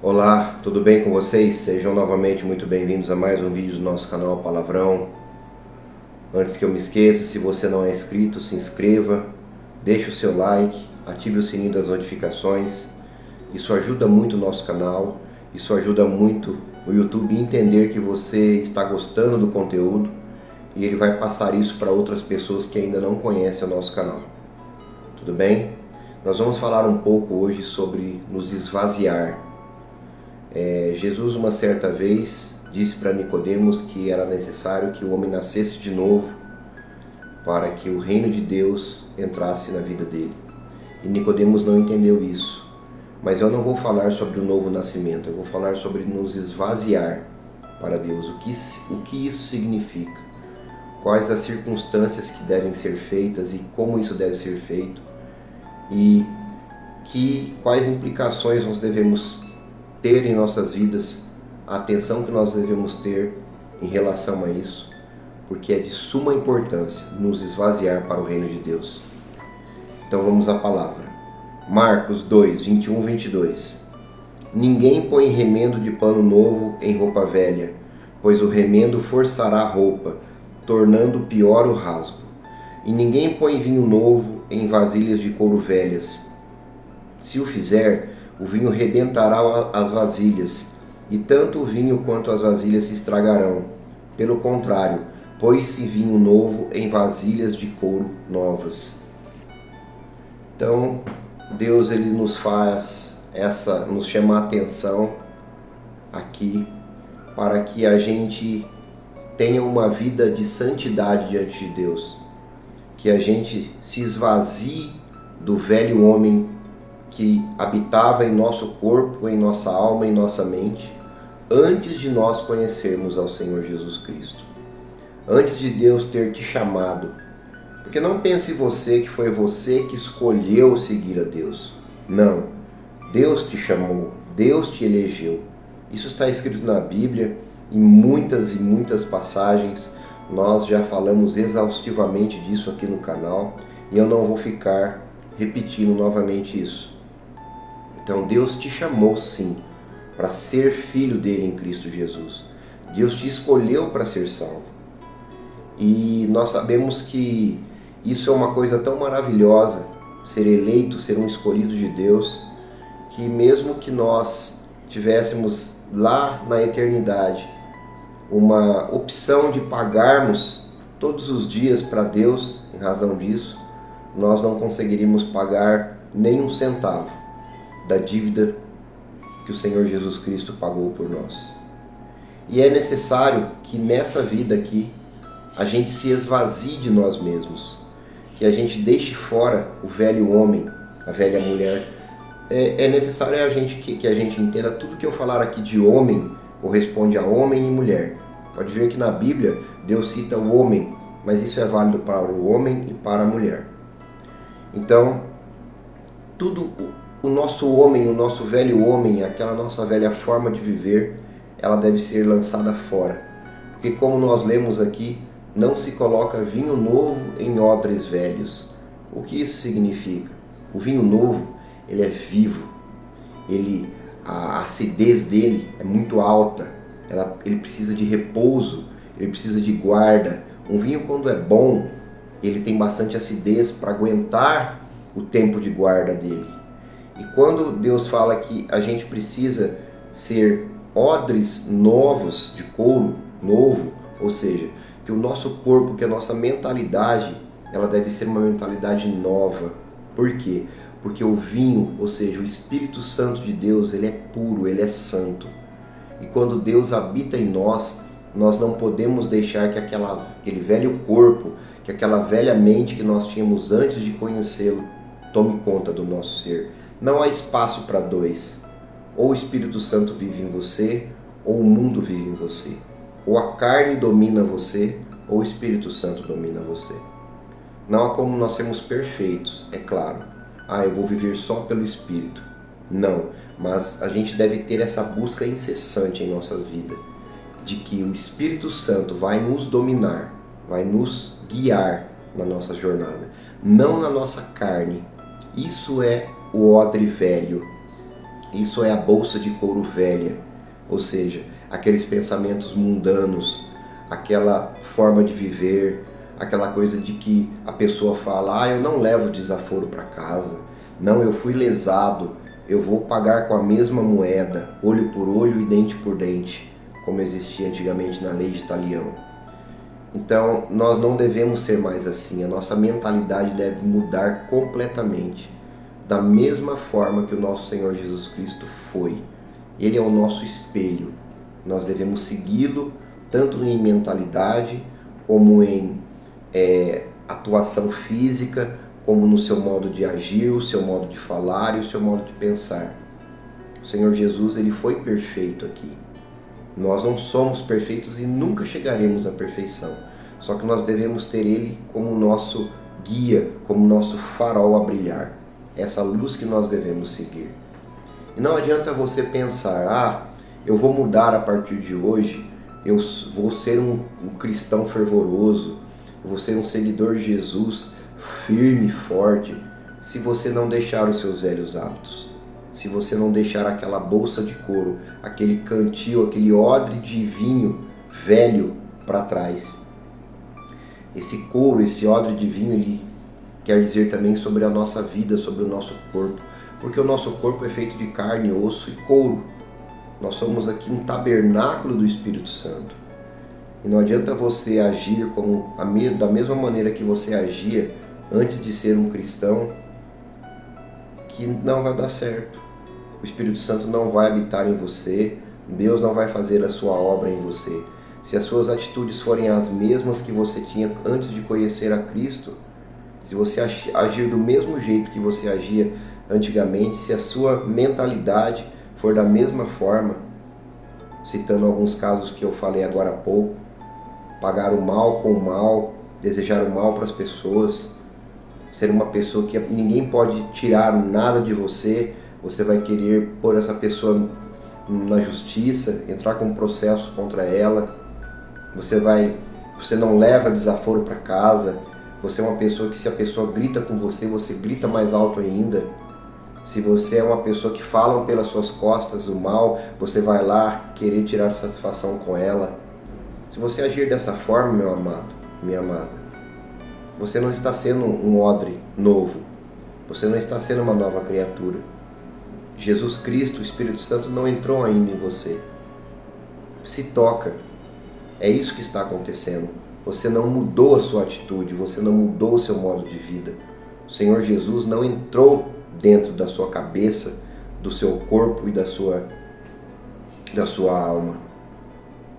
Olá, tudo bem com vocês? Sejam novamente muito bem-vindos a mais um vídeo do nosso canal Palavrão. Antes que eu me esqueça, se você não é inscrito, se inscreva, deixe o seu like, ative o sininho das notificações. Isso ajuda muito o nosso canal, isso ajuda muito o YouTube a entender que você está gostando do conteúdo e ele vai passar isso para outras pessoas que ainda não conhecem o nosso canal. Tudo bem? Nós vamos falar um pouco hoje sobre nos esvaziar. Jesus uma certa vez disse para Nicodemos que era necessário que o homem nascesse de novo para que o reino de Deus entrasse na vida dele. E Nicodemos não entendeu isso. Mas eu não vou falar sobre o novo nascimento, eu vou falar sobre nos esvaziar para Deus. O que isso significa? Quais as circunstâncias que devem ser feitas e como isso deve ser feito? E quais implicações nós devemos ter em nossas vidas, a atenção que nós devemos ter em relação a isso, porque é de suma importância nos esvaziar para o reino de Deus. Então vamos à palavra. Marcos 2, 21, 22. Ninguém põe remendo de pano novo em roupa velha, pois o remendo forçará a roupa, tornando pior o rasgo. E ninguém põe vinho novo em vasilhas de couro velhas. Se o fizer, o vinho rebentará as vasilhas, e tanto o vinho quanto as vasilhas se estragarão. Pelo contrário, põe-se vinho novo em vasilhas de couro novas. Então, Deus ele nos chama a atenção aqui para que a gente tenha uma vida de santidade diante de Deus, que a gente se esvazie do velho homem que habitava em nosso corpo, em nossa alma, em nossa mente, antes de nós conhecermos ao Senhor Jesus Cristo. Antes de Deus ter te chamado. Porque não pense você que foi você que escolheu seguir a Deus. Não. Deus te chamou, Deus te elegeu. Isso está escrito na Bíblia, em muitas e muitas passagens. Nós já falamos exaustivamente disso aqui no canal e eu não vou ficar repetindo novamente isso. Então Deus te chamou sim para ser filho dele em Cristo Jesus. Deus te escolheu para ser salvo. E nós sabemos que isso é uma coisa tão maravilhosa, ser eleito, ser um escolhido de Deus, que mesmo que nós tivéssemos lá na eternidade uma opção de pagarmos todos os dias para Deus, em razão disso, nós não conseguiríamos pagar nem um centavo da dívida que o Senhor Jesus Cristo pagou por nós. E é necessário que nessa vida aqui a gente se esvazie de nós mesmos, que a gente deixe fora o velho homem, a velha mulher. É necessário que a gente entenda tudo que eu falar aqui de homem corresponde a homem e mulher. Pode ver que na Bíblia Deus cita o homem, mas isso é válido para o homem e para a mulher. Então, tudo o nosso homem, o nosso velho homem, aquela nossa velha forma de viver, ela deve ser lançada fora. Porque como nós lemos aqui, não se coloca vinho novo em odres velhos. O que isso significa? O vinho novo, ele é vivo, a acidez dele é muito alta, ele precisa de repouso, ele precisa de guarda. Um vinho quando é bom, ele tem bastante acidez para aguentar o tempo de guarda dele. E quando Deus fala que a gente precisa ser odres novos, de couro novo, ou seja, que o nosso corpo, que a nossa mentalidade, ela deve ser uma mentalidade nova. Por quê? Porque o vinho, ou seja, o Espírito Santo de Deus, ele é puro, ele é santo. E quando Deus habita em nós, nós não podemos deixar que aquele velho corpo, que aquela velha mente que nós tínhamos antes de conhecê-lo, tome conta do nosso ser. Não há espaço para dois. Ou o Espírito Santo vive em você, ou o mundo vive em você. Ou a carne domina você, ou o Espírito Santo domina você. Não há como nós sermos perfeitos, é claro. Eu vou viver só pelo Espírito. Não, mas a gente deve ter essa busca incessante em nossa vida, de que o Espírito Santo vai nos dominar, vai nos guiar na nossa jornada, não na nossa carne. Isso é o odre velho. Isso é a bolsa de couro velha, ou seja, aqueles pensamentos mundanos, aquela forma de viver, aquela coisa de que a pessoa fala: eu não levo desaforo para casa, não, eu fui lesado, eu vou pagar com a mesma moeda, olho por olho e dente por dente, como existia antigamente na lei de Talião. Então, nós não devemos ser mais assim, a nossa mentalidade deve mudar completamente, da mesma forma que o nosso Senhor Jesus Cristo foi. Ele é o nosso espelho, nós devemos segui-lo tanto em mentalidade, como em atuação física, como no seu modo de agir, o seu modo de falar e o seu modo de pensar. O Senhor Jesus, ele foi perfeito aqui. Nós não somos perfeitos e nunca chegaremos à perfeição. Só que nós devemos ter Ele como nosso guia, como nosso farol a brilhar. Essa luz que nós devemos seguir. E não adianta você pensar: eu vou mudar a partir de hoje, eu vou ser um cristão fervoroso, eu vou ser um seguidor de Jesus firme e forte, se você não deixar os seus velhos hábitos. Se você não deixar aquela bolsa de couro, aquele cantil, aquele odre de vinho velho para trás. Esse couro, esse odre de vinho, ele quer dizer também sobre a nossa vida, sobre o nosso corpo. Porque o nosso corpo é feito de carne, osso e couro. Nós somos aqui um tabernáculo do Espírito Santo. E não adianta você agir da mesma maneira que você agia antes de ser um cristão, que não vai dar certo. O Espírito Santo não vai habitar em você, Deus não vai fazer a sua obra em você. Se as suas atitudes forem as mesmas que você tinha antes de conhecer a Cristo, se você agir do mesmo jeito que você agia antigamente, se a sua mentalidade for da mesma forma, citando alguns casos que eu falei agora há pouco, pagar o mal com o mal, desejar o mal para as pessoas, ser uma pessoa que ninguém pode tirar nada de você, você vai querer pôr essa pessoa na justiça, entrar com um processo contra ela, você não leva desaforo para casa, você é uma pessoa que, se a pessoa grita com você, você grita mais alto ainda. Se você é uma pessoa que falam pelas suas costas o mal, você vai lá querer tirar satisfação com ela. Se você agir dessa forma, meu amado, minha amada, você não está sendo um odre novo, você não está sendo uma nova criatura. Jesus Cristo, o Espírito Santo, não entrou ainda em você. Se toca. É isso que está acontecendo. Você não mudou a sua atitude, você não mudou o seu modo de vida. O Senhor Jesus não entrou dentro da sua cabeça, do seu corpo e da sua alma.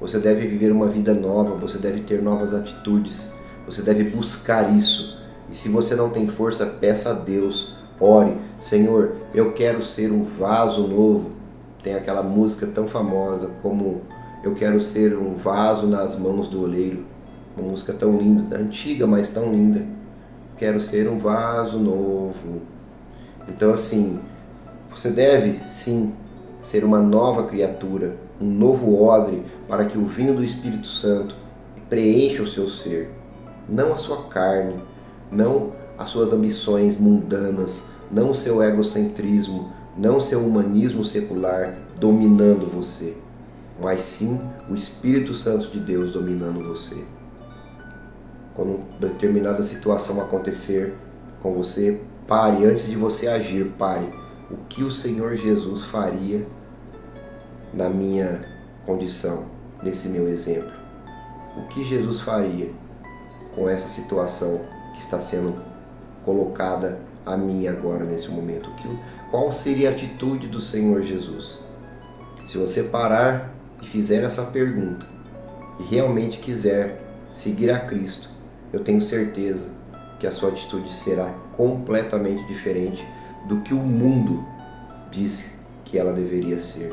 Você deve viver uma vida nova, você deve ter novas atitudes, você deve buscar isso. E se você não tem força, peça a Deus. Ore: Senhor, eu quero ser um vaso novo. Tem aquela música tão famosa como Eu Quero Ser um Vaso nas Mãos do Oleiro. Uma música tão linda, antiga, mas tão linda. Quero ser um vaso novo. Então assim, você deve sim ser uma nova criatura, um novo odre, para que o vinho do Espírito Santo preencha o seu ser. Não a sua carne, não as suas ambições mundanas, não o seu egocentrismo, não o seu humanismo secular dominando você, mas sim o Espírito Santo de Deus dominando você. Quando determinada situação acontecer com você, pare, antes de você agir, pare. O que o Senhor Jesus faria na minha condição, nesse meu exemplo? O que Jesus faria com essa situação que está sendo colocada a mim agora, nesse momento? Qual seria a atitude do Senhor Jesus? Se você parar e fizer essa pergunta e realmente quiser seguir a Cristo, eu tenho certeza que a sua atitude será completamente diferente do que o mundo disse que ela deveria ser.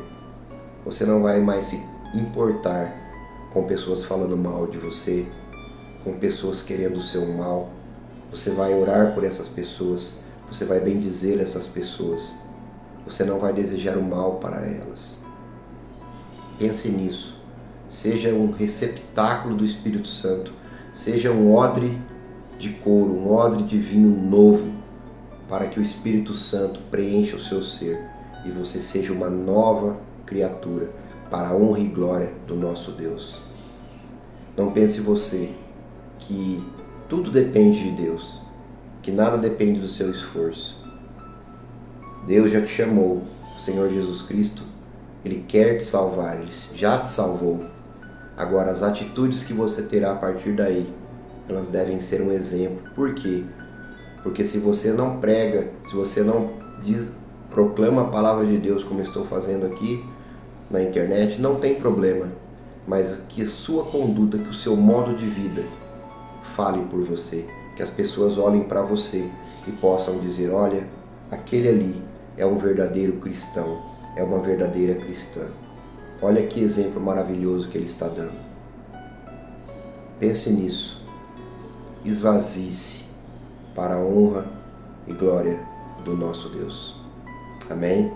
Você não vai mais se importar com pessoas falando mal de você, com pessoas querendo o seu mal. Você vai orar por essas pessoas, você vai bendizer essas pessoas. Você não vai desejar o mal para elas. Pense nisso. Seja um receptáculo do Espírito Santo. Seja um odre de couro, um odre de vinho novo, para que o Espírito Santo preencha o seu ser. e você seja uma nova criatura para a honra e glória do nosso Deus. Não pense você que tudo depende de Deus, que nada depende do seu esforço. Deus já te chamou, o Senhor Jesus Cristo, Ele quer te salvar, Ele já te salvou. Agora, as atitudes que você terá a partir daí, elas devem ser um exemplo. Por quê? Porque se você não prega, se você não proclama a palavra de Deus como eu estou fazendo aqui na internet, não tem problema. Mas que a sua conduta, que o seu modo de vida fale por você. Que as pessoas olhem para você e possam dizer, olha, aquele ali é um verdadeiro cristão, é uma verdadeira cristã. Olha que exemplo maravilhoso que ele está dando. Pense nisso. Esvazie-se para a honra e glória do nosso Deus. Amém?